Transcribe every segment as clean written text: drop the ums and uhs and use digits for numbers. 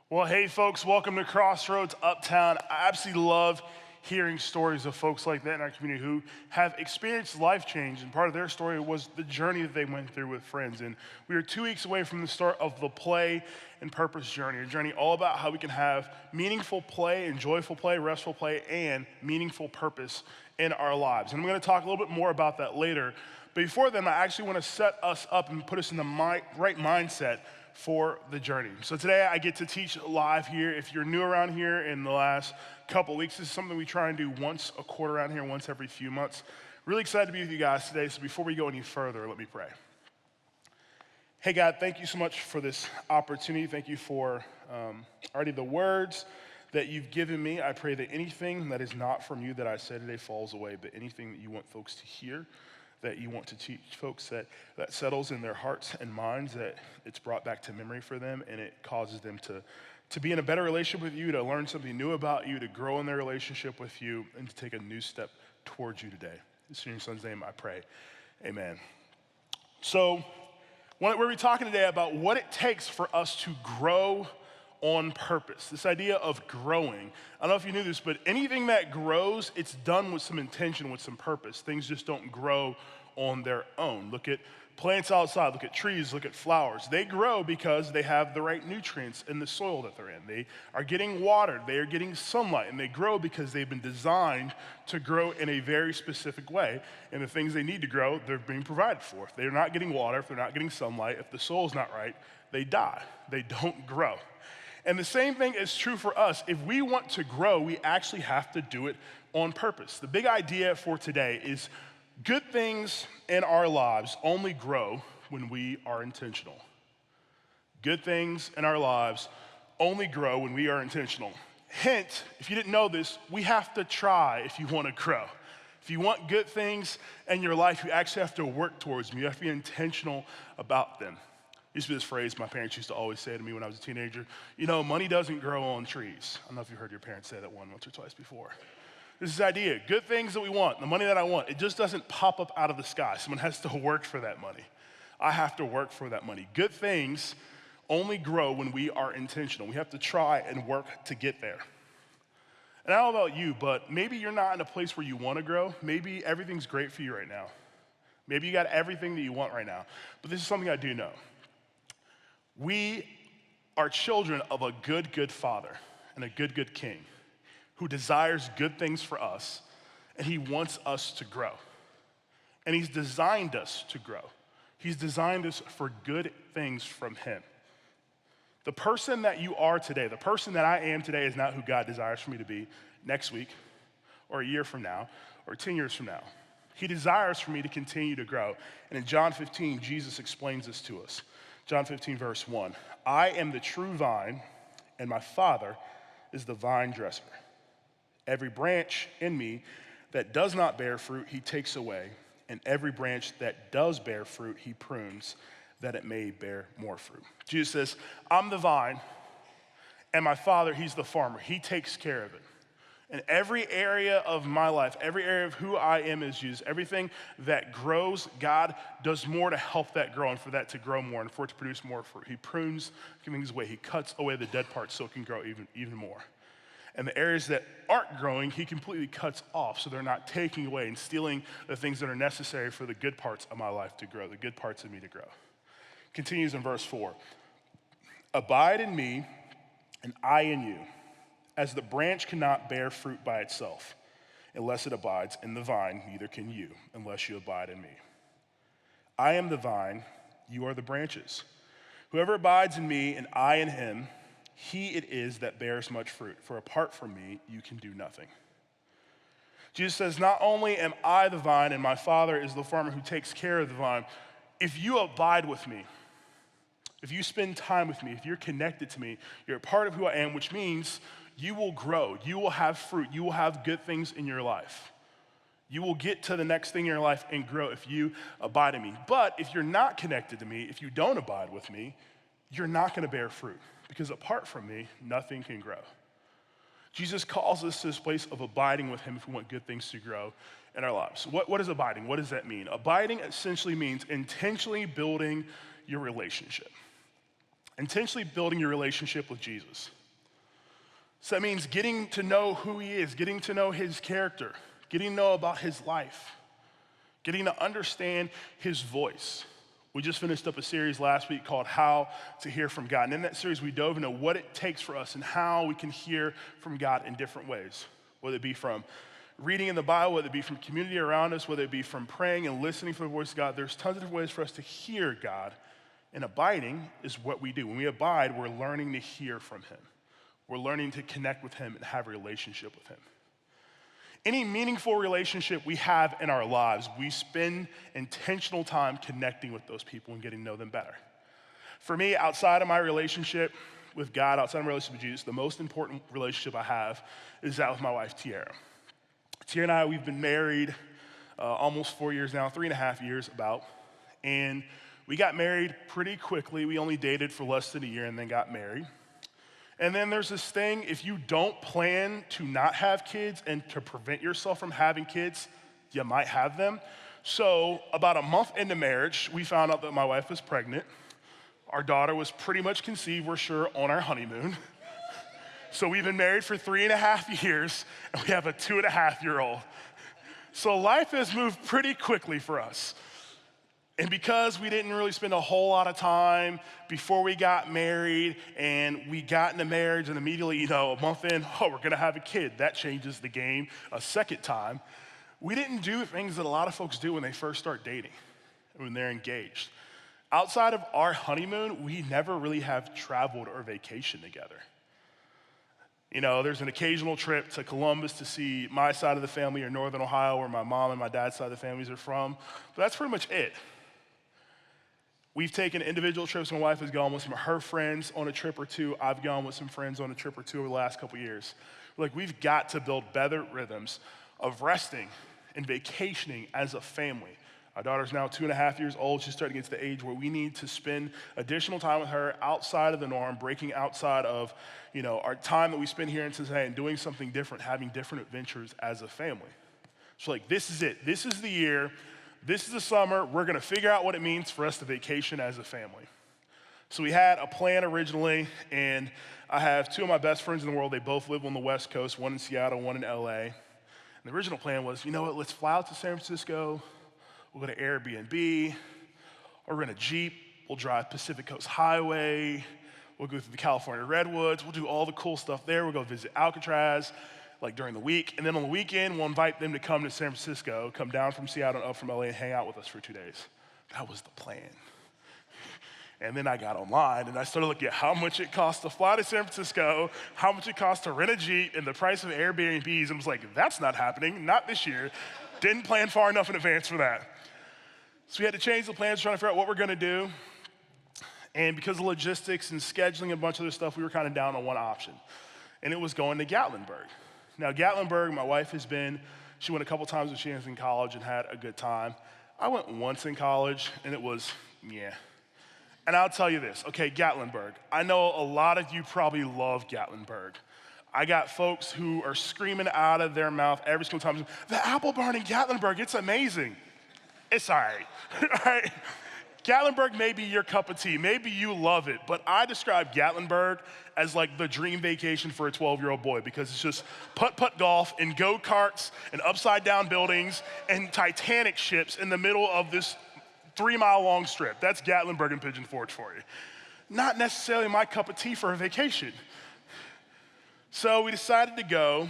Well, hey folks, welcome to Crossroads, Uptown. I absolutely love hearing stories of folks like that in our community who have experienced life change, and part of their story was the journey that they went through with friends. And we are 2 weeks away from the start of the play and purpose journey, a journey all about how we can have meaningful play and joyful play, restful play, and meaningful purpose in our lives. And I'm gonna talk a little bit more about that later. But before then, I actually wanna set us up and put us in the right mindset for the journey. So today I get to teach live here. If you're new around here in the last couple weeks, this is something we try and do once a quarter around here, once every few months. Really excited to be with you guys today. So before we go any further, let me pray. Hey God, thank you so much for this opportunity. Thank you for already the words that you've given me. I pray that anything that is not from you that I say today falls away, but anything that you want folks to hear, that you want to teach folks, that settles in their hearts and minds, that it's brought back to memory for them, and it causes them to be in a better relationship with you, to learn something new about you, to grow in their relationship with you, and to take a new step towards you today. It's in your son's name I pray, amen. So we're talking today about what it takes for us to grow on purpose. This idea of growing. I don't know if you knew this, but anything that grows, it's done with some intention, with some purpose. Things just don't grow on their own. Look at plants outside, look at trees, look at flowers. They grow because they have the right nutrients in the soil that they're in. They are getting watered, they are getting sunlight, and they grow because they've been designed to grow in a very specific way. And the things they need to grow, they're being provided for. If they're not getting water, if they're not getting sunlight, if the soil's not right, they die. They don't grow. And the same thing is true for us. If we want to grow, we actually have to do it on purpose. The big idea for today is good things in our lives only grow when we are intentional. Good things in our lives only grow when we are intentional. Hint, if you didn't know this, we have to try if you want to grow. If you want good things in your life, you actually have to work towards them. You have to be intentional about them. Used to be this phrase my parents used to always say to me when I was a teenager, you know, money doesn't grow on trees. I don't know if you heard your parents say that once or twice before. This is the idea, good things that we want, the money that I want, it just doesn't pop up out of the sky. Someone has to work for that money. I have to work for that money. Good things only grow when we are intentional. We have to try and work to get there. And I don't know about you, but maybe you're not in a place where you want to grow. Maybe everything's great for you right now. Maybe you got everything that you want right now. But this is something I do know. We are children of a good father and a good king who desires good things for us, and he wants us to grow. And he's designed us to grow. He's designed us for good things from him. The person that you are today, the person that I am today is not who God desires for me to be next week or a year from now or 10 years from now. He desires for me to continue to grow. And in John 15, Jesus explains this to us. John 15, verse 1, I am the true vine, and my Father is the vine dresser. Every branch in me that does not bear fruit, he takes away, and every branch that does bear fruit, he prunes, that it may bear more fruit. Jesus says, I'm the vine, and my Father, he's the farmer. He takes care of it. In every area of my life, every area of who I am is Jesus. Everything that grows, God does more to help that grow and for that to grow more and for it to produce more fruit. He prunes things away. He cuts away the dead parts so it can grow even more. And the areas that aren't growing, he completely cuts off so they're not taking away and stealing the things that are necessary for the good parts of my life to grow, the good parts of me to grow. Continues in verse 4. Abide in me and I in you. As the branch cannot bear fruit by itself, unless it abides in the vine, neither can you, unless you abide in me. I am the vine, you are the branches. Whoever abides in me and I in him, he it is that bears much fruit, for apart from me, you can do nothing. Jesus says, not only am I the vine and my Father is the farmer who takes care of the vine, if you abide with me, if you spend time with me, if you're connected to me, you're a part of who I am, which means you will grow, you will have fruit, you will have good things in your life. You will get to the next thing in your life and grow if you abide in me. But if you're not connected to me, if you don't abide with me, you're not gonna bear fruit because apart from me, nothing can grow. Jesus calls us to this place of abiding with him if we want good things to grow in our lives. What is abiding? What does that mean? Abiding essentially means intentionally building your relationship. Intentionally building your relationship with Jesus. So that means getting to know who he is, getting to know his character, getting to know about his life, getting to understand his voice. We just finished up a series last week called How to Hear from God. And in that series, we dove into what it takes for us and how we can hear from God in different ways, whether it be from reading in the Bible, whether it be from community around us, whether it be from praying and listening for the voice of God. There's tons of different ways for us to hear God. And abiding is what we do. When we abide, we're learning to hear from him. We're learning to connect with him and have a relationship with him. Any meaningful relationship we have in our lives, we spend intentional time connecting with those people and getting to know them better. For me, outside of my relationship with God, outside of my relationship with Jesus, the most important relationship I have is that with my wife, Tiara. Tiara and I, we've been married almost 4 years now, 3.5 years about, and we got married pretty quickly. We only dated for less than a year and then got married. And then there's this thing, if you don't plan to not have kids and to prevent yourself from having kids, you might have them. So about a month into marriage, we found out that my wife was pregnant. Our daughter was pretty much conceived, we're sure, on our honeymoon. So we've been married for 3.5 years, and we have a 2.5-year-old. So life has moved pretty quickly for us. And because we didn't really spend a whole lot of time before we got married and we got into marriage and immediately, a month in, we're gonna have a kid. That changes the game a second time. We didn't do things that a lot of folks do when they first start dating, when they're engaged. Outside of our honeymoon, we never really have traveled or vacationed together. There's an occasional trip to Columbus to see my side of the family or Northern Ohio where my mom and my dad's side of the families are from, but that's pretty much it. We've taken individual trips. My wife has gone with some of her friends on a trip or two. I've gone with some friends on a trip or two over the last couple years. We've got to build better rhythms of resting and vacationing as a family. Our daughter's now 2.5 years old. She's starting to get to the age where we need to spend additional time with her outside of the norm, breaking outside of, our time that we spend here in Cincinnati and doing something different, having different adventures as a family. So this is it. This is the year. This is the summer. We're gonna figure out what it means for us to vacation as a family. So we had a plan originally, and I have two of my best friends in the world. They both live on the West Coast, one in Seattle, one in LA. And the original plan was, let's fly out to San Francisco. We'll go to Airbnb, or rent a Jeep. We'll drive Pacific Coast Highway. We'll go through the California Redwoods. We'll do all the cool stuff there. We'll go visit Alcatraz, during the week. And then on the weekend, we'll invite them to come to San Francisco, come down from Seattle and up from LA and hang out with us for 2 days. That was the plan. And then I got online and I started looking at how much it costs to fly to San Francisco, how much it costs to rent a Jeep, and the price of Airbnbs. I was like, that's not happening, not this year. Didn't plan far enough in advance for that. So we had to change the plans, trying to figure out what we're gonna do. And because of logistics and scheduling and a bunch of other stuff, we were kind of down on one option. And it was going to Gatlinburg. Now, Gatlinburg, my wife she went a couple times when she was in college and had a good time. I went once in college, and it was, yeah. And I'll tell you this, okay, Gatlinburg. I know a lot of you probably love Gatlinburg. I got folks who are screaming out of their mouth every single time, the Apple Barn in Gatlinburg, it's amazing. It's all right, all right? Gatlinburg may be your cup of tea. Maybe you love it, but I describe Gatlinburg as the dream vacation for a 12-year-old boy because it's just putt-putt golf and go-karts and upside-down buildings and Titanic ships in the middle of this 3-mile-long strip. That's Gatlinburg and Pigeon Forge for you. Not necessarily my cup of tea for a vacation. So we decided to go,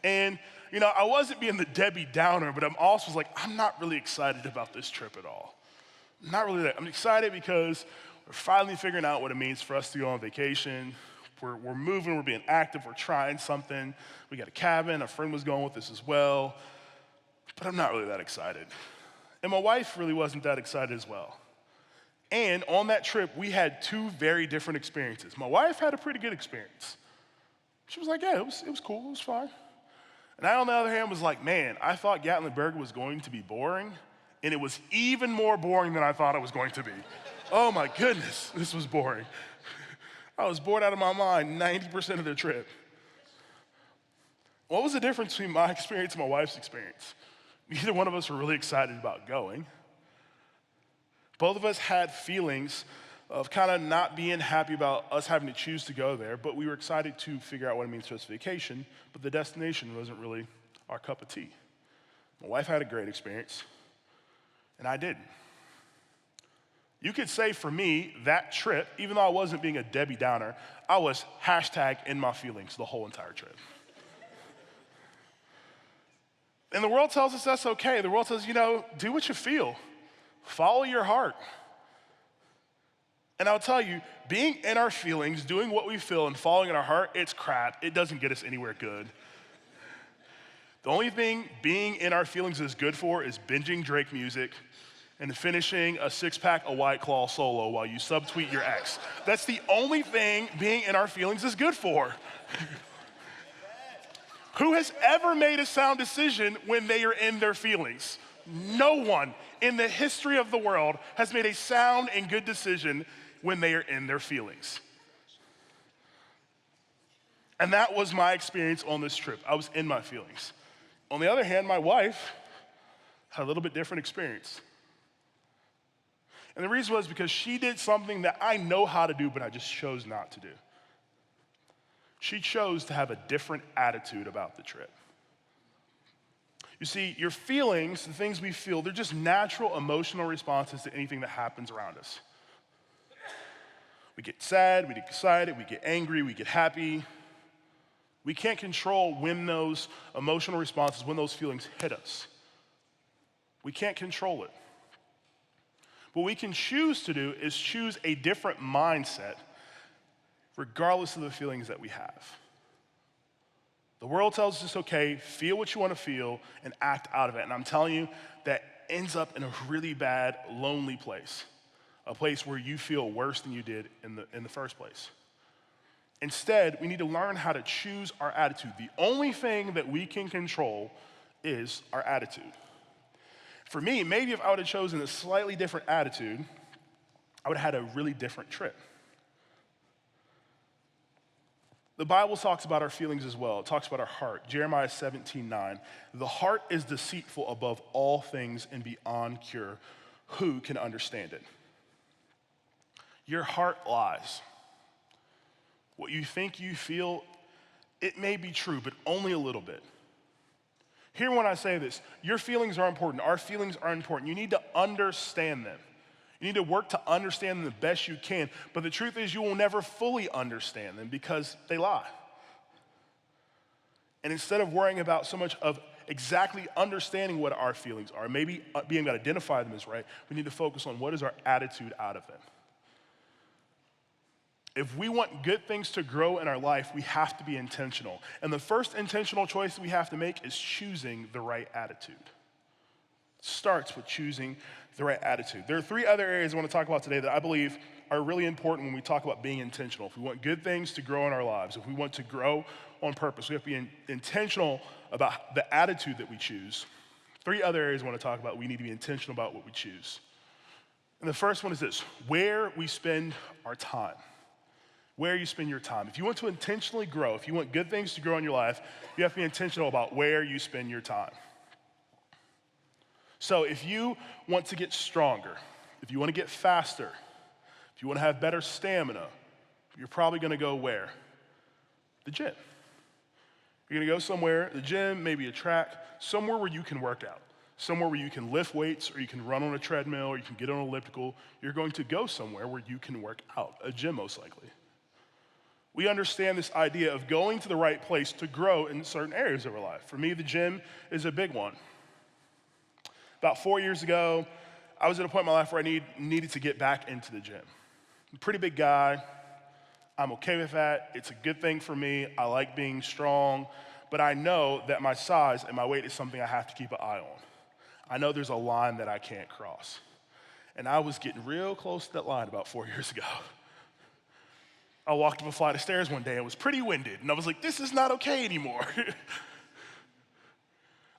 and I wasn't being the Debbie Downer, but I'm also I'm not really excited about this trip at all. Not really that. I'm excited because we're finally figuring out what it means for us to go on vacation. We're moving, we're being active, we're trying something. We got a cabin, a friend was going with us as well. But I'm not really that excited. And my wife really wasn't that excited as well. And on that trip, we had 2 very different experiences. My wife had a pretty good experience. She was like, yeah, it was cool, it was fine. And I, on the other hand, was like, man, I thought Gatlinburg was going to be boring. And it was even more boring than I thought it was going to be. Oh my goodness, this was boring. I was bored out of my mind 90% of the trip. What was the difference between my experience and my wife's experience? Neither one of us were really excited about going. Both of us had feelings of kind of not being happy about us having to choose to go there, but we were excited to figure out what it means to us vacation, but the destination wasn't really our cup of tea. My wife had a great experience, and I didn't. You could say for me, that trip, even though I wasn't being a Debbie Downer, I was hashtag in my feelings the whole entire trip. And the world tells us that's okay. The world says, do what you feel. Follow your heart. And I'll tell you, being in our feelings, doing what we feel, and following in our heart, it's crap. It doesn't get us anywhere good. The only thing being in our feelings is good for is binging Drake music and finishing a six-pack of White Claw solo while you subtweet your ex. That's the only thing being in our feelings is good for. Who has ever made a sound decision when they are in their feelings? No one in the history of the world has made a sound and good decision when they are in their feelings. And that was my experience on this trip. I was in my feelings. On the other hand, my wife had a little bit different experience. And the reason was because she did something that I know how to do, but I just chose not to do. She chose to have a different attitude about the trip. You see, your feelings, the things we feel, they're just natural emotional responses to anything that happens around us. We get sad, we get excited, we get angry, we get happy. We can't control when those emotional responses, when those feelings hit us. We can't control it. What we can choose to do is choose a different mindset regardless of the feelings that we have. The world tells us it's okay, feel what you want to feel and act out of it. And I'm telling you, that ends up in a really bad, lonely place. A place where you feel worse than you did in the first place. Instead, we need to learn how to choose our attitude. The only thing that we can control is our attitude. For me, maybe if I would have chosen a slightly different attitude, I would have had a really different trip. The Bible talks about our feelings as well. It talks about our heart. Jeremiah 17:9. The heart is deceitful above all things and beyond cure. Who can understand it? Your heart lies. What you think you feel, it may be true, but only a little bit. Hear when I say this. Your feelings are important. Our feelings are important. You need to understand them. You need to work to understand them the best you can. But the truth is you will never fully understand them because they lie. And instead of worrying about so much of exactly understanding what our feelings are, maybe being able to identify them as right, we need to focus on what is our attitude out of them. If we want good things to grow in our life, we have to be intentional. And the first intentional choice we have to make is choosing the right attitude. It starts with choosing the right attitude. There are three other areas I want to talk about today that I believe are really important when we talk about being intentional. If we want good things to grow in our lives, if we want to grow on purpose, we have to be intentional about the attitude that we choose. Three other areas I want to talk about. We need to be intentional about what we choose. And the first one is this: where we spend our time. Where you spend your time. If you want to intentionally grow, if you want good things to grow in your life, you have to be intentional about where you spend your time. So if you want to get stronger, if you want to get faster, if you want to have better stamina, you're probably going to go where? The gym. You're going to go somewhere, the gym, maybe a track, somewhere where you can work out, somewhere where you can lift weights, or you can run on a treadmill, or you can get on an elliptical. You're going to go somewhere where you can work out, a gym most likely. We understand this idea of going to the right place to grow in certain areas of our life. For me, the gym is a big one. About 4 years ago, I was at a point in my life where I needed to get back into the gym. I'm a pretty big guy. I'm okay with that. It's a good thing for me. I like being strong, but I know that my size and my weight is something I have to keep an eye on. I know there's a line that I can't cross. And I was getting real close to that line about 4 years ago. I walked up a flight of stairs one day and was pretty winded, and I was like, this is not okay anymore.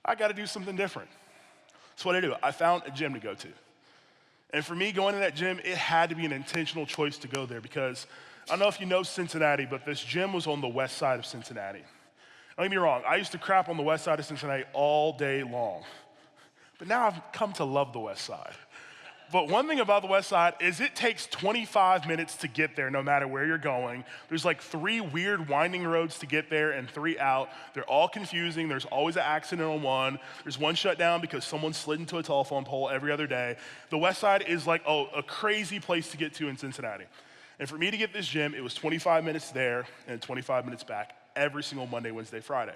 I gotta do something different. That's what I do. I found a gym to go to. And for me, going to that gym, it had to be an intentional choice to go there because I don't know if you know Cincinnati, but this gym was on the west side of Cincinnati. Don't get me wrong, I used to crap on the west side of Cincinnati all day long. But now I've come to love the west side. But one thing about the West Side is it takes 25 minutes to get there no matter where you're going. There's like 3 weird winding roads to get there and 3 out. They're all confusing. There's always an accident on one. There's one shut down because someone slid into a telephone pole every other day. The West Side is like a crazy place to get to in Cincinnati. And for me to get this gym, it was 25 minutes there and 25 minutes back every single Monday, Wednesday, Friday.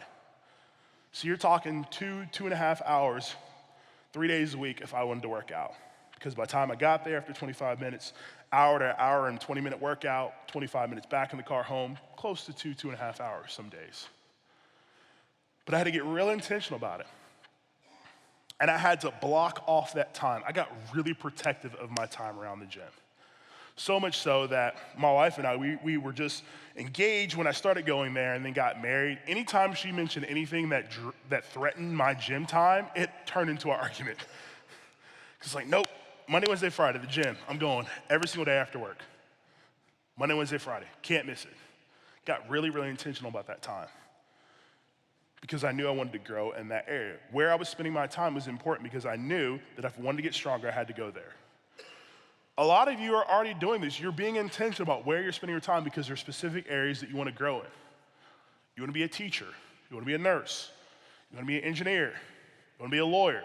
So you're talking 2.5 hours, 3 days a week if I wanted to work out. Because by the time I got there after 25 minutes, hour to hour and 20-minute workout, 25 minutes back in the car home, close to 2.5 hours some days. But I had to get real intentional about it. And I had to block off that time. I got really protective of my time around the gym. So much so that my wife and I, we were just engaged when I started going there and then got married. Anytime she mentioned anything that threatened my gym time, it turned into an argument. It's like, nope. Monday, Wednesday, Friday, the gym, I'm going every single day after work. Monday, Wednesday, Friday, can't miss it. Got really, really intentional about that time because I knew I wanted to grow in that area. Where I was spending my time was important because I knew that if I wanted to get stronger, I had to go there. A lot of you are already doing this. You're being intentional about where you're spending your time because there are specific areas that you want to grow in. You want to be a teacher. You want to be a nurse. You want to be an engineer. You want to be a lawyer.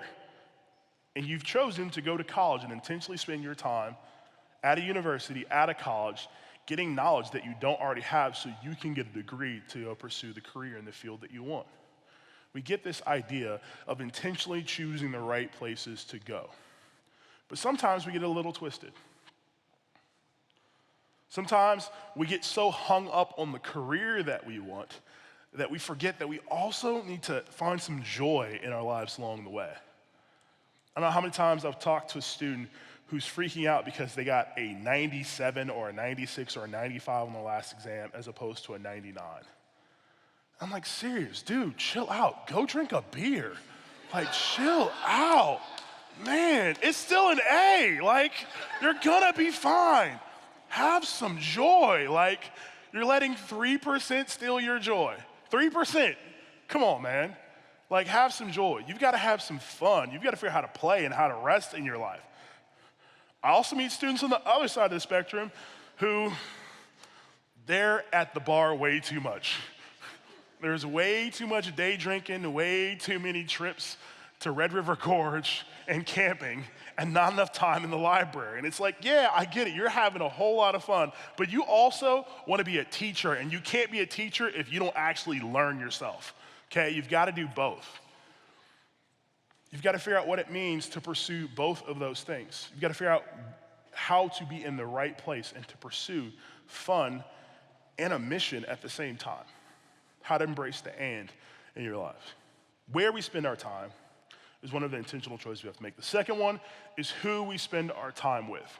And you've chosen to go to college and intentionally spend your time at a university, at a college, getting knowledge that you don't already have so you can get a degree to pursue the career in the field that you want. We get this idea of intentionally choosing the right places to go. But sometimes we get a little twisted. Sometimes we get so hung up on the career that we want that we forget that we also need to find some joy in our lives along the way. I don't know how many times I've talked to a student who's freaking out because they got a 97 or a 96 or a 95 on the last exam as opposed to a 99. I'm like, serious, dude, chill out. Go drink a beer. Like, chill out. Man, it's still an A. Like, you're gonna be fine. Have some joy. Like, you're letting 3% steal your joy. 3%. Come on, man. Like, have some joy. You've got to have some fun. You've got to figure out how to play and how to rest in your life. I also meet students on the other side of the spectrum who they're at the bar way too much. There's way too much day drinking, way too many trips to Red River Gorge and camping, and not enough time in the library. And it's like, yeah, I get it. You're having a whole lot of fun, but you also want to be a teacher, and you can't be a teacher if you don't actually learn yourself. Okay, you've got to do both. You've got to figure out what it means to pursue both of those things. You've got to figure out how to be in the right place and to pursue fun and a mission at the same time. How to embrace the and in your life. Where we spend our time is one of the intentional choices we have to make. The second one is who we spend our time with.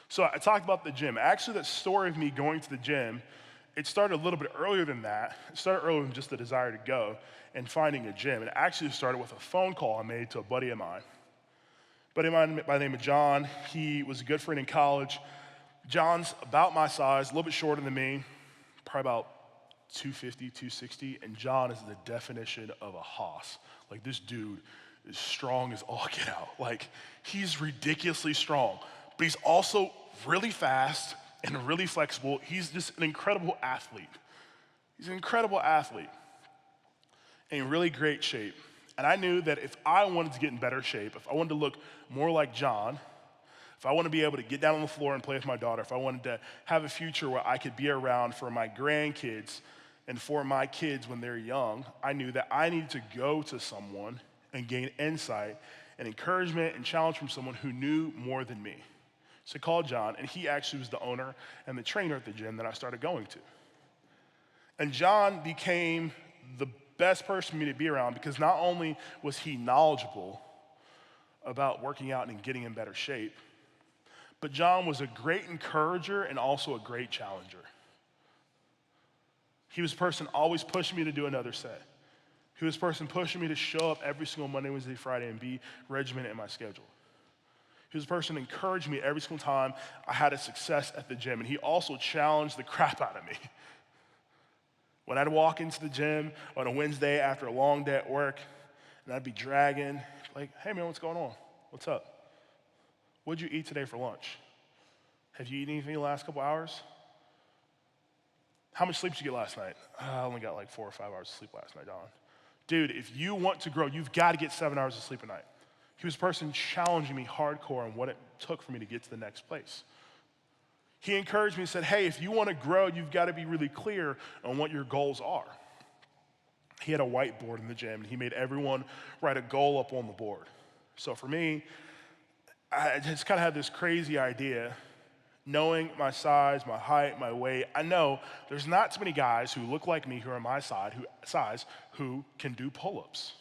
So I talked about the gym. Actually, that story of me going to the gym, it started a little bit earlier than that. It started earlier than just the desire to go and finding a gym. It actually started with a phone call I made to a buddy of mine. Buddy of mine by the name of John. He was a good friend in college. John's about my size, a little bit shorter than me, probably about 250, 260, and John is the definition of a hoss. Like, this dude is strong as all get out. Like, he's ridiculously strong, but he's also really fast and really flexible. He's just an incredible athlete. He's an incredible athlete and in really great shape. And I knew that if I wanted to get in better shape, if I wanted to look more like John, if I wanted to be able to get down on the floor and play with my daughter, if I wanted to have a future where I could be around for my grandkids and for my kids when they're young, I knew that I needed to go to someone and gain insight and encouragement and challenge from someone who knew more than me. So I called John, and he actually was the owner and the trainer at the gym that I started going to. And John became the best person for me to be around because not only was he knowledgeable about working out and getting in better shape, but John was a great encourager and also a great challenger. He was a person always pushing me to do another set. He was a person pushing me to show up every single Monday, Wednesday, Friday and be regimented in my schedule. He was a person encouraging me every single time I had a success at the gym, and he also challenged the crap out of me. When I'd walk into the gym on a Wednesday after a long day at work, and I'd be dragging, like, hey man, what's going on? What's up? What'd you eat today for lunch? Have you eaten anything the last couple hours? How much sleep did you get last night? I only got like 4 or 5 hours of sleep last night, Don. Dude, if you want to grow, you've got to get 7 hours of sleep a night. He was a person challenging me hardcore on what it took for me to get to the next place. He encouraged me and said, hey, if you want to grow, you've got to be really clear on what your goals are. He had a whiteboard in the gym, and he made everyone write a goal up on the board. So for me, I just kind of had this crazy idea, knowing my size, my height, my weight. I know there's not too many guys who look like me who are my size who can do pull-ups,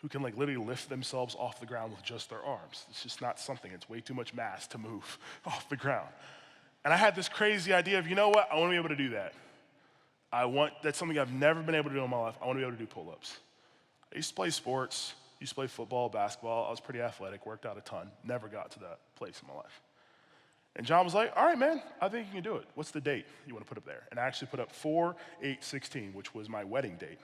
who can like literally lift themselves off the ground with just their arms. It's just not something. It's way too much mass to move off the ground. And I had this crazy idea of, you know what? I want to be able to do that. That's something I've never been able to do in my life. I want to be able to do pull-ups. I used to play sports, used to play football, basketball. I was pretty athletic, worked out a ton, never got to that place in my life. And John was like, all right, man, I think you can do it. What's the date you want to put up there? And I actually put up 4/8/16, which was my wedding date.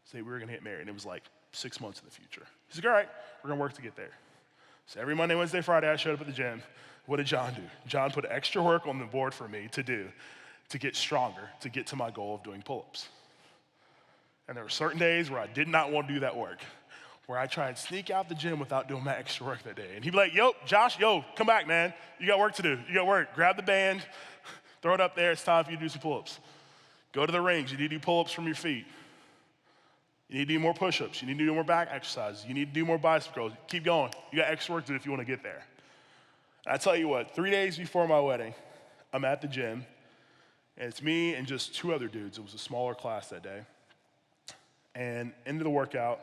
Say we were going to get married, and it was like 6 months in the future. He's like, all right, we're going to work to get there. So every Monday, Wednesday, Friday, I showed up at the gym. What did John do? John put extra work on the board for me to do to get stronger, to get to my goal of doing pull-ups. And there were certain days where I did not want to do that work, where I tried to sneak out the gym without doing my extra work that day. And he'd be like, yo, Josh, come back, man. You got work to do. You got work. Grab the band, throw it up there. It's time for you to do some pull-ups. Go to the rings. You need to do pull-ups from your feet. You need to do more push-ups. You need to do more back exercises. You need to do more bicep curls. Keep going. You got extra work to do if you want to get there. And I tell you what, 3 days before my wedding, I'm at the gym, and it's me and just 2 other dudes. It was a smaller class that day. And into the workout,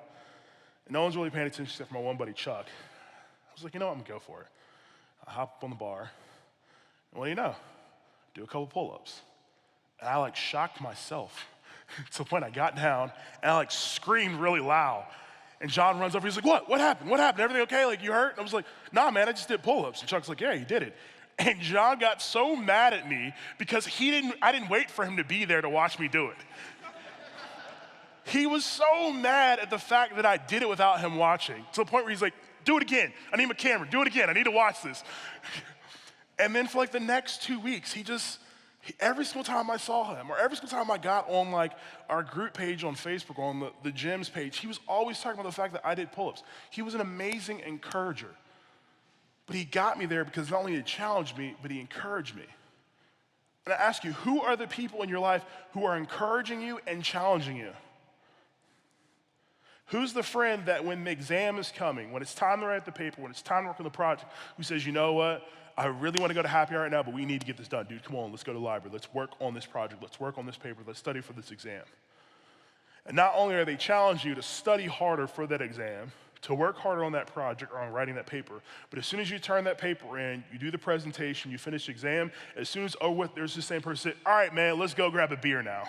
and no one's really paying attention except for my one buddy, Chuck. I was like, you know what, I'm gonna go for it. I hop up on the bar, and what do you know? Do a couple pull-ups. And I like shocked myself to the point I got down, and I like screamed really loud. And John runs over, he's like, what? What happened? What happened? Everything okay? Like, you hurt? And I was like, nah, man, I just did pull-ups. And Chuck's like, yeah, you did it. And John got so mad at me because I didn't wait for him to be there to watch me do it. He was so mad at the fact that I did it without him watching, to the point where he's like, do it again. I need my camera. Do it again. I need to watch this. And then for like the next 2 weeks, every single time I saw him, or every single time I got on like our group page on Facebook, or on the gym's page, he was always talking about the fact that I did pull-ups. He was an amazing encourager. But he got me there because not only did he challenge me, but he encouraged me. And I ask you, who are the people in your life who are encouraging you and challenging you? Who's the friend that when the exam is coming, when it's time to write the paper, when it's time to work on the project, who says, you know what, I really want to go to happy hour right now, but we need to get this done. Dude, come on, let's go to the library. Let's work on this project. Let's work on this paper. Let's study for this exam. And not only are they challenging you to study harder for that exam, to work harder on that project or on writing that paper, but as soon as you turn that paper in, you do the presentation, you finish the exam, as soon as over with, there's the same person, all right, man, let's go grab a beer now.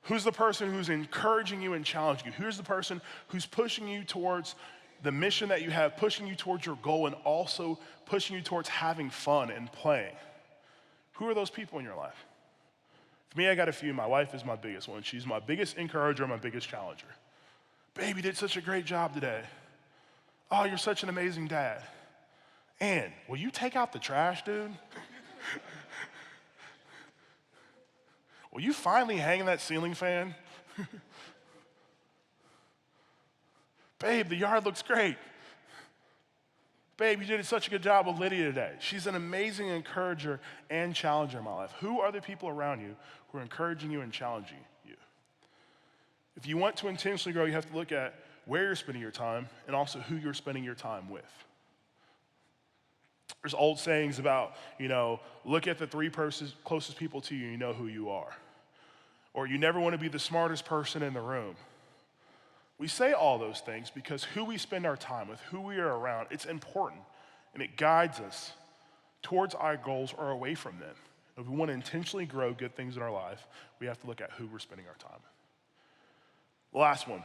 Who's the person who's encouraging you and challenging you? Who's the person who's pushing you towards the mission that you have, pushing you towards your goal, and also pushing you towards having fun and playing? Who are those people in your life? For me, I got a few. My wife is my biggest one. She's my biggest encourager, my biggest challenger. Babe, you did such a great job today. Oh, you're such an amazing dad. And will you take out the trash, dude? Will you finally hang that ceiling fan? Babe, the yard looks great. Babe, you did such a good job with Lydia today. She's an amazing encourager and challenger in my life. Who are the people around you who are encouraging you and challenging you? If you want to intentionally grow, you have to look at where you're spending your time and also who you're spending your time with. There's old sayings about, look at the 3 closest people to you, you know who you are. Or you never want to be the smartest person in the room. We say all those things because who we spend our time with, who we are around, it's important, and it guides us towards our goals or away from them. If we want to intentionally grow good things in our life, we have to look at who we're spending our time with. The last one,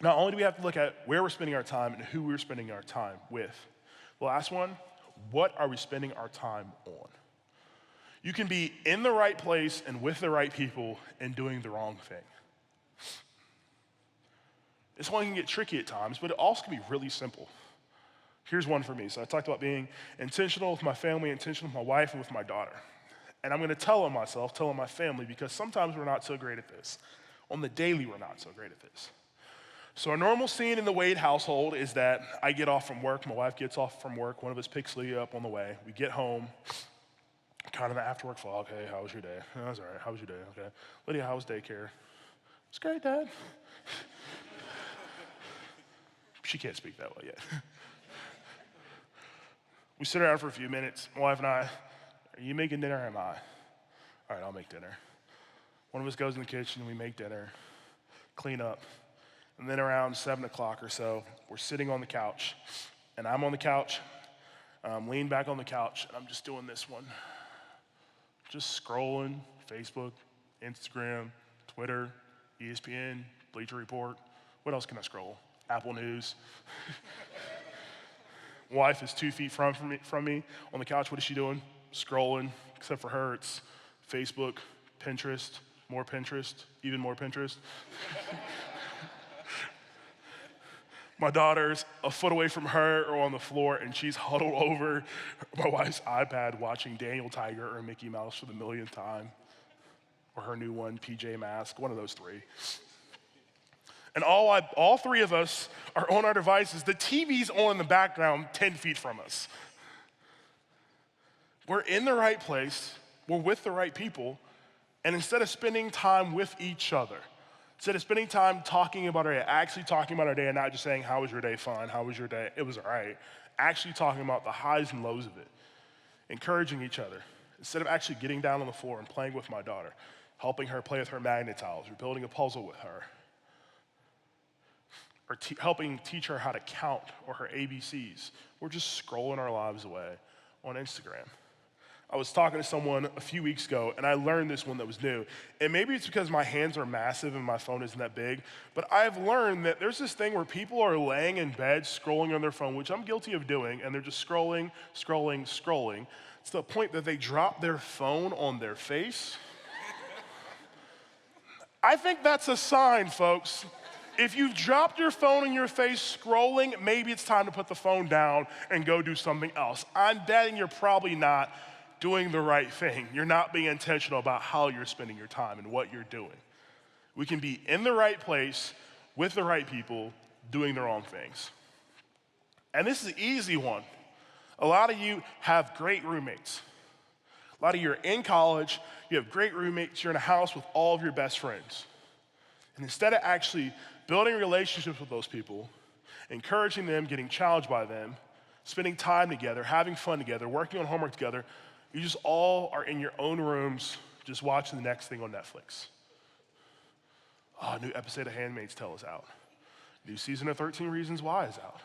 not only do we have to look at where we're spending our time and who we're spending our time with, the last one, what are we spending our time on? You can be in the right place and with the right people and doing the wrong thing. This one can get tricky at times, but it also can be really simple. Here's one for me. So I talked about being intentional with my family, intentional with my wife, and with my daughter. And I'm gonna tell on myself, tell on my family, because sometimes we're not so great at this. On the daily, we're not so great at this. So a normal scene in the Wade household is that I get off from work, my wife gets off from work, one of us picks Leah up on the way, we get home, kind of the after work vlog, hey, how was your day? Oh, it was all right, how was your day? Okay. Lydia, how was daycare? It's great, Dad. She can't speak that well yet. We sit around for a few minutes, my wife and I, are you making dinner or am I? All right, I'll make dinner. One of us goes in the kitchen, we make dinner, clean up. And then around 7 o'clock or so, we're sitting on the couch. And I'm on the couch, I'm leaned back on the couch, and I'm just doing this one. Just scrolling, Facebook, Instagram, Twitter, ESPN, Bleacher Report. What else can I scroll? Apple News. Wife is 2 feet from me on the couch. What is she doing? Scrolling. Except for her, it's Facebook, Pinterest, more Pinterest, even more Pinterest. My daughter's a foot away from her or on the floor, and she's huddled over my wife's iPad watching Daniel Tiger or Mickey Mouse for the millionth time, or her new one, PJ Masks, one of those three. And all three of us are on our devices. The TV's on in the background 10 feet from us. We're in the right place, we're with the right people, and instead of spending time with each other, instead of spending time talking about our day, actually talking about our day and not just saying, how was your day? Fine. How was your day? It was all right. Actually talking about the highs and lows of it, encouraging each other. Instead of actually getting down on the floor and playing with my daughter, helping her play with her magnet tiles, or building a puzzle with her, or helping teach her how to count or her ABCs, we're just scrolling our lives away on Instagram. I was talking to someone a few weeks ago, and I learned this one that was new. And maybe it's because my hands are massive and my phone isn't that big, but I've learned that there's this thing where people are laying in bed scrolling on their phone, which I'm guilty of doing, and they're just scrolling, scrolling, scrolling, to the point that they drop their phone on their face. I think that's a sign, folks. If you've dropped your phone in your face scrolling, maybe it's time to put the phone down and go do something else. I'm betting you're probably not doing the right thing. You're not being intentional about how you're spending your time and what you're doing. We can be in the right place with the right people doing the wrong things. And this is an easy one. A lot of you have great roommates. A lot of you are in college, you have great roommates, you're in a house with all of your best friends. And instead of actually building relationships with those people, encouraging them, getting challenged by them, spending time together, having fun together, working on homework together, you just all are in your own rooms just watching the next thing on Netflix. Oh, a new episode of Handmaid's Tale is out. New season of 13 Reasons Why is out.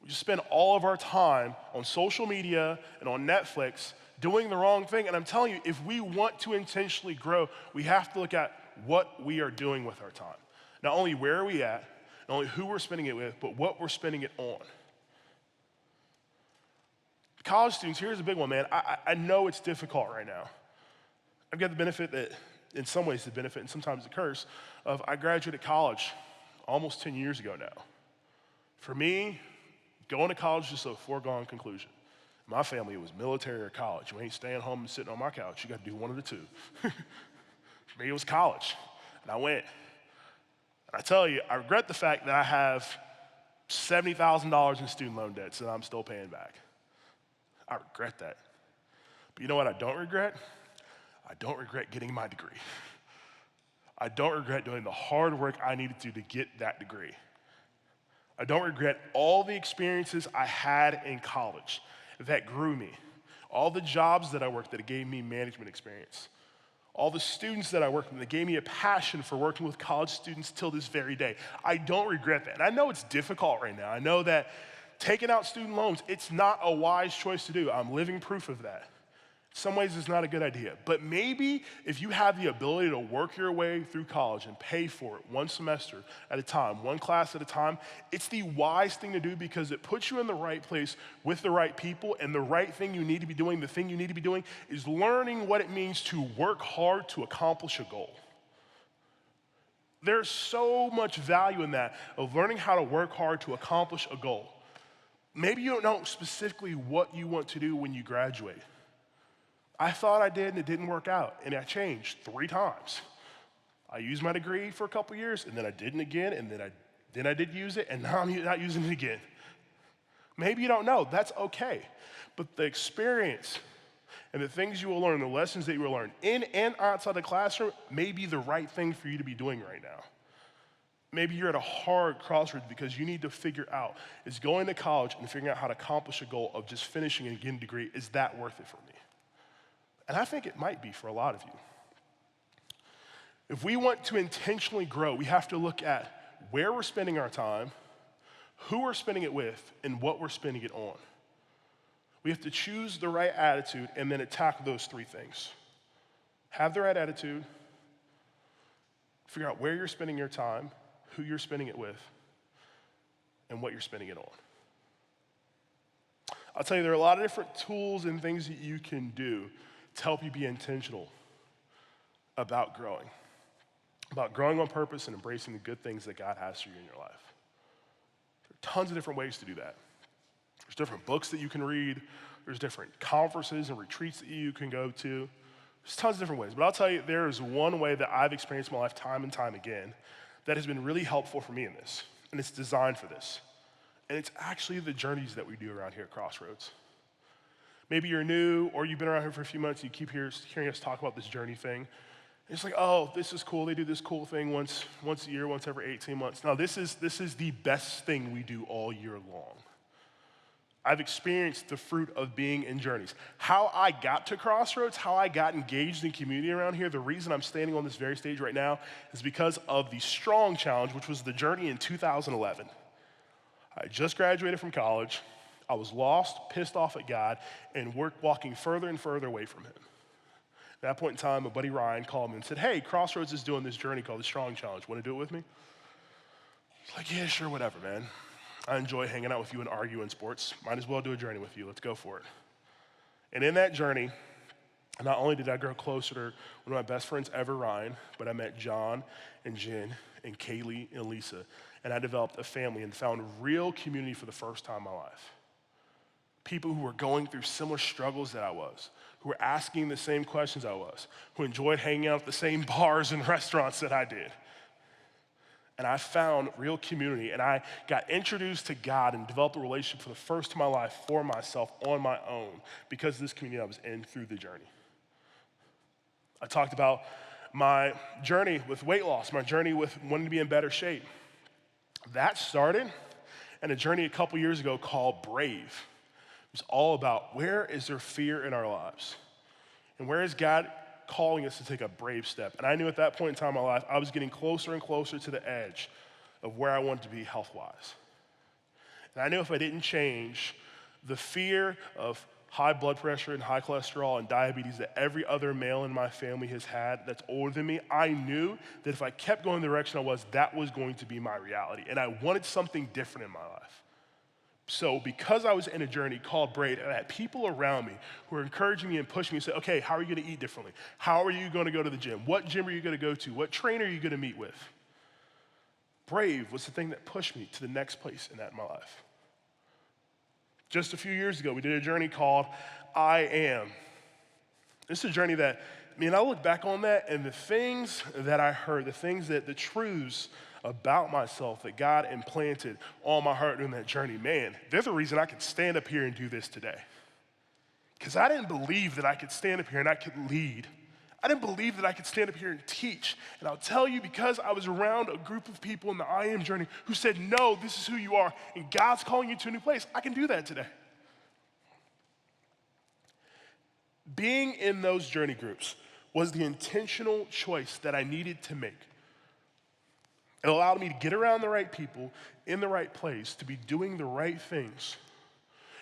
We just spend all of our time on social media and on Netflix doing the wrong thing. And I'm telling you, if we want to intentionally grow, we have to look at what we are doing with our time. Not only where are we at, not only who we're spending it with, but what we're spending it on. College students, here's a big one, man. I know it's difficult right now. I've got the benefit that, in some ways the benefit and sometimes the curse, of I graduated college almost 10 years ago now. For me, going to college is just a foregone conclusion. My family, it was military or college. You ain't staying home and sitting on my couch. You got to do one of the two. For me, it was college, and I went. And I tell you, I regret the fact that I have $70,000 in student loan debts that I'm still paying back. I regret that. But you know what I don't regret? I don't regret getting my degree. I don't regret doing the hard work I needed to get that degree. I don't regret all the experiences I had in college that grew me, all the jobs that I worked that gave me management experience, all the students that I worked with that gave me a passion for working with college students till this very day. I don't regret that. And I know it's difficult right now. I know that taking out student loans, it's not a wise choice to do. I'm living proof of that. In some ways, it's not a good idea. But maybe if you have the ability to work your way through college and pay for it one semester at a time, one class at a time, it's the wise thing to do because it puts you in the right place with the right people, and the right thing you need to be doing, the thing you need to be doing is learning what it means to work hard to accomplish a goal. There's so much value in that, of learning how to work hard to accomplish a goal. Maybe you don't know specifically what you want to do when you graduate. I thought I did and it didn't work out, and I changed 3 times. I used my degree for a couple years, and then I didn't again, and then I did use it, and now I'm not using it again. Maybe you don't know, that's okay. But the experience and the things you will learn, the lessons that you will learn in and outside the classroom may be the right thing for you to be doing right now. Maybe you're at a hard crossroads because you need to figure out, is going to college and figuring out how to accomplish a goal of just finishing and getting a degree, is that worth it for me? And I think it might be for a lot of you. If we want to intentionally grow, we have to look at where we're spending our time, who we're spending it with, and what we're spending it on. We have to choose the right attitude and then attack those 3 things. Have the right attitude, figure out where you're spending your time, who you're spending it with, and what you're spending it on. I'll tell you, there are a lot of different tools and things that you can do to help you be intentional about growing on purpose and embracing the good things that God has for you in your life. There are tons of different ways to do that. There's different books that you can read. There's different conferences and retreats that you can go to. There's tons of different ways. But I'll tell you, there is one way that I've experienced in my life time and time again that has been really helpful for me in this. And it's designed for this. And it's actually the journeys that we do around here at Crossroads. Maybe you're new or you've been around here for a few months and you keep hearing us talk about this journey thing. And it's like, oh, this is cool. They do this cool thing once a year, once every 18 months. No, this is the best thing we do all year long. I've experienced the fruit of being in journeys. How I got to Crossroads, how I got engaged in community around here, the reason I'm standing on this very stage right now is because of the Strong Challenge, which was the journey in 2011. I just graduated from college. I was lost, pissed off at God, and walking further and further away from him. At that point in time, my buddy Ryan called me and said, hey, Crossroads is doing this journey called the Strong Challenge. Want to do it with me? I was like, yeah, sure, whatever, man. I enjoy hanging out with you and arguing sports. Might as well do a journey with you. Let's go for it. And in that journey, not only did I grow closer to one of my best friends ever, Ryan, but I met John and Jen and Kaylee and Lisa. And I developed a family and found real community for the first time in my life. People who were going through similar struggles that I was, who were asking the same questions I was, who enjoyed hanging out at the same bars and restaurants that I did. And I found real community, and I got introduced to God and developed a relationship for the first time in my life for myself on my own because of this community I was in through the journey. I talked about my journey with weight loss, my journey with wanting to be in better shape. That started in a journey a couple years ago called Brave. It was all about where is there fear in our lives? And where is God calling us to take a brave step? And I knew at that point in time in my life, I was getting closer and closer to the edge of where I wanted to be health-wise. And I knew if I didn't change, the fear of high blood pressure and high cholesterol and diabetes that every other male in my family has had that's older than me, I knew that if I kept going the direction I was, that was going to be my reality. And I wanted something different in my life. So because I was in a journey called Brave, and I had people around me who were encouraging me and pushing me and say, okay, how are you gonna eat differently? How are you gonna go to the gym? What gym are you gonna go to? What trainer are you gonna meet with? Brave was the thing that pushed me to the next place in my life. Just a few years ago, we did a journey called I Am. This is a journey that, I look back on that and the things that I heard, the truths about myself that God implanted on my heart during that journey, man, they're the reason I could stand up here and do this today. Because I didn't believe that I could stand up here and I could lead. I didn't believe that I could stand up here and teach. And I'll tell you, because I was around a group of people in the I Am journey who said, no, this is who you are, and God's calling you to a new place, I can do that today. Being in those journey groups was the intentional choice that I needed to make. It allowed me to get around the right people in the right place, to be doing the right things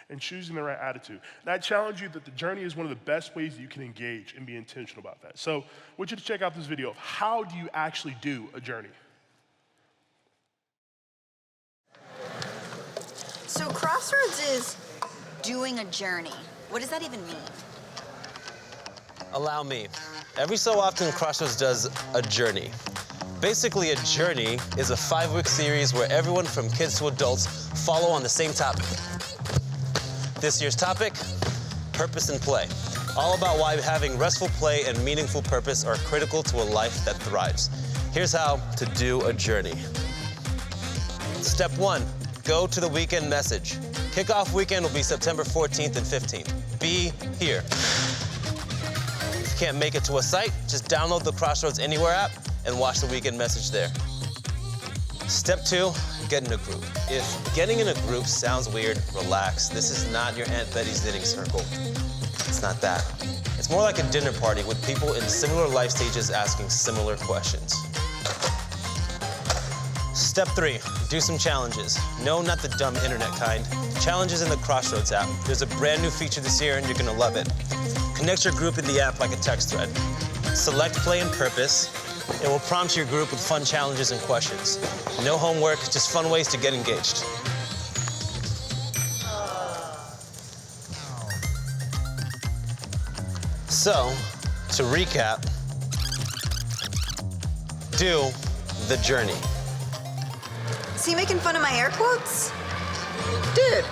and choosing the right attitude. And I challenge you that the journey is one of the best ways that you can engage and be intentional about that. So I want you to check out this video of how do you actually do a journey. So Crossroads is doing a journey. What does that even mean? Allow me. Every so often, Crossroads does a journey. Basically, a journey is a 5-week series where everyone from kids to adults follow on the same topic. This year's topic, purpose and play. All about why having restful play and meaningful purpose are critical to a life that thrives. Here's how to do a journey. Step 1, go to the weekend message. Kickoff weekend will be September 14th and 15th. Be here. If you can't make it to a site, just download the Crossroads Anywhere app and watch the weekend message there. Step 2, get in a group. If getting in a group sounds weird, relax. This is not your Aunt Betty's knitting circle. It's not that. It's more like a dinner party with people in similar life stages asking similar questions. Step 3, do some challenges. No, not the dumb internet kind. Challenges in the Crossroads app. There's a brand new feature this year and you're gonna love it. Connect your group in the app like a text thread. Select play and purpose. It will prompt your group with fun challenges and questions. No homework, just fun ways to get engaged. So, to recap, do the journey. Is he making fun of my air quotes? Dude.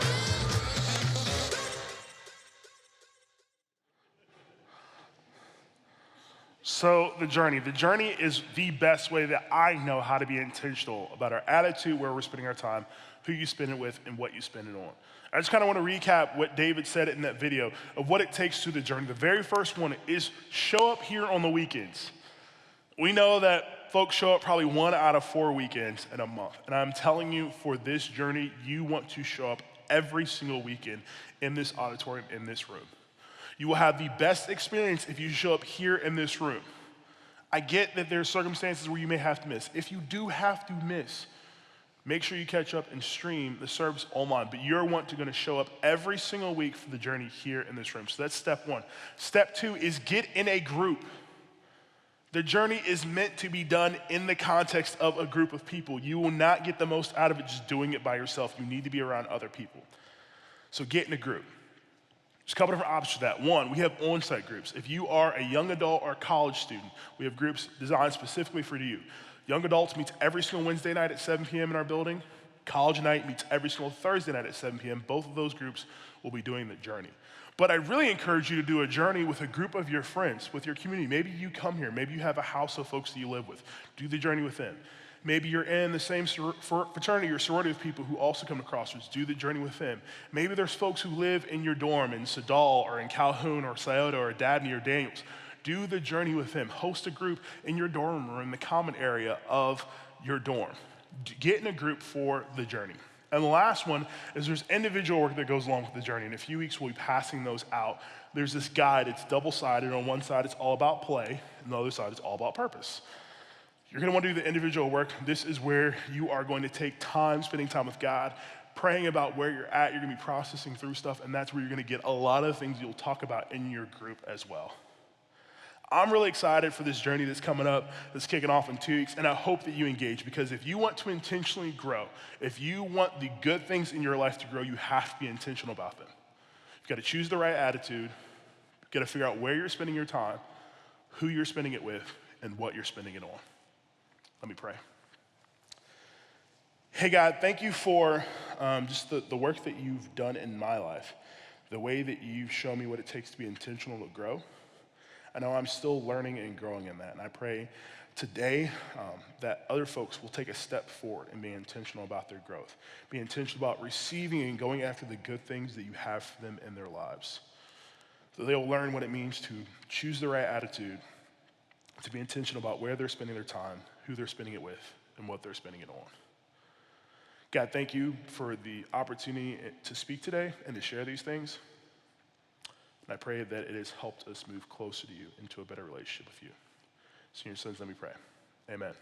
So the journey is the best way that I know how to be intentional about our attitude, where we're spending our time, who you spend it with, and what you spend it on. I just kind of want to recap what David said in that video of what it takes to the journey. The very first one is show up here on the weekends. We know that folks show up probably 1 out of 4 weekends in a month. And I'm telling you, for this journey, you want to show up every single weekend in this auditorium, in this room. You will have the best experience if you show up here in this room. I get that there's circumstances where you may have to miss. If you do have to miss, make sure you catch up and stream the service online. But you're going to show up every single week for the journey here in this room. So that's step 1. Step 2 is get in a group. The journey is meant to be done in the context of a group of people. You will not get the most out of it just doing it by yourself. You need to be around other people. So get in a group. There's a couple different options for that. 1, we have on-site groups. If you are a young adult or a college student, we have groups designed specifically for you. Young adults meets every single Wednesday night at 7 p.m. in our building. College night meets every single Thursday night at 7 p.m. Both of those groups will be doing the journey. But I really encourage you to do a journey with a group of your friends, with your community. Maybe you come here. Maybe you have a house of folks that you live with. Do the journey with them. Maybe you're in the same fraternity or sorority with people who also come to Crossroads. Do the journey with them. Maybe there's folks who live in your dorm in Sedal or in Calhoun or Scioto or Dabney or Daniels. Do the journey with them. Host a group in your dorm or in the common area of your dorm. Get in a group for the journey. And the last one is there's individual work that goes along with the journey. In a few weeks, we'll be passing those out. There's this guide. It's double-sided. On one side, it's all about play. And the other side, it's all about purpose. You're going to want to do the individual work. This is where you are going to take time, spending time with God, praying about where you're at. You're going to be processing through stuff, and that's where you're going to get a lot of things you'll talk about in your group as well. I'm really excited for this journey that's coming up, that's kicking off in 2 weeks, and I hope that you engage, because if you want to intentionally grow, if you want the good things in your life to grow, you have to be intentional about them. You've got to choose the right attitude. You've got to figure out where you're spending your time, who you're spending it with, and what you're spending it on. Let me pray. Hey, God, thank you for just the work that you've done in my life, the way that you've shown me what it takes to be intentional to grow. I know I'm still learning and growing in that, and I pray today that other folks will take a step forward and be intentional about their growth, be intentional about receiving and going after the good things that you have for them in their lives. So they'll learn what it means to choose the right attitude, to be intentional about where they're spending their time, who they're spending it with, and what they're spending it on. God, thank you for the opportunity to speak today and to share these things. And I pray that it has helped us move closer to you, into a better relationship with you. So in your son's name we pray. Amen.